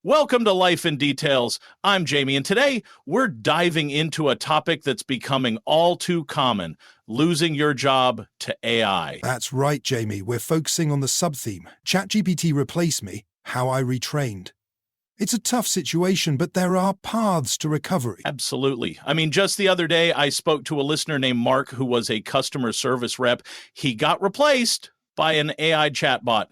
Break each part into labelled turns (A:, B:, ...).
A: Welcome to Life in Details. I'm Jamie, and today we're diving into a topic that's becoming all too common, losing your job to AI.
B: That's right, Jamie. We're focusing on the sub-theme, ChatGPT replaced me, how I retrained. It's a tough situation, but there are paths to recovery.
A: Absolutely. I mean, just the other day, I spoke to a listener named Mark who was a customer service rep. He got replaced by an AI chatbot.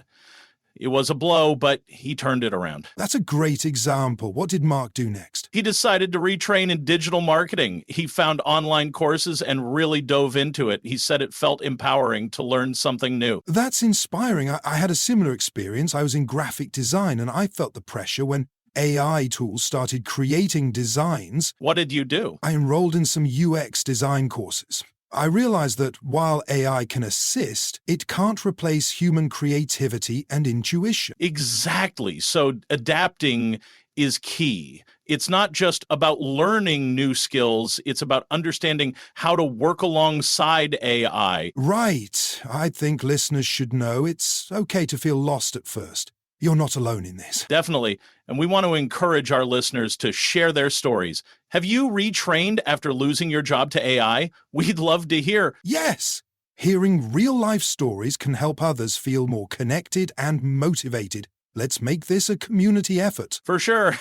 A: It was a blow, but he turned it around.
B: That's a great example. What did Mark do next?
A: He decided to retrain in digital marketing. He found online courses and really dove into it. He said it felt empowering to learn something new.
B: That's inspiring. I had a similar experience. I was in graphic design, and I felt the pressure when AI tools started creating designs.
A: What did you do?
B: I enrolled in some UX design courses. I realized that while AI can assist, it can't replace human creativity and intuition.
A: Exactly. So adapting is key. It's not just about learning new skills, it's about understanding how to work alongside AI.
B: Right. I think listeners should know it's okay to feel lost at first. You're not alone in this.
A: Definitely. And we want to encourage our listeners to share their stories. Have you retrained after losing your job to AI? We'd love to hear.
B: Yes! Hearing real-life stories can help others feel more connected and motivated. Let's make this a community effort.
A: For sure.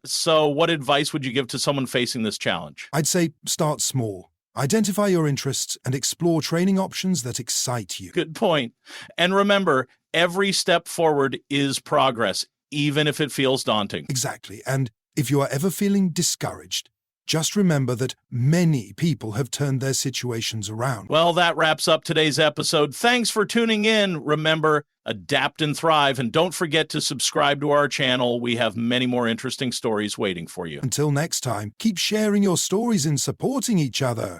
A: So, what advice would you give to someone facing this challenge?
B: I'd say start small. Identify your interests and explore training options that excite you.
A: Good point. And remember, every step forward is progress, even if it feels daunting.
B: Exactly. And if you are ever feeling discouraged, just remember that many people have turned their situations around.
A: Well, that wraps up today's episode. Thanks for tuning in. Remember, adapt and thrive. And don't forget to subscribe to our channel. We have many more interesting stories waiting for you.
B: Until next time, keep sharing your stories and supporting each other.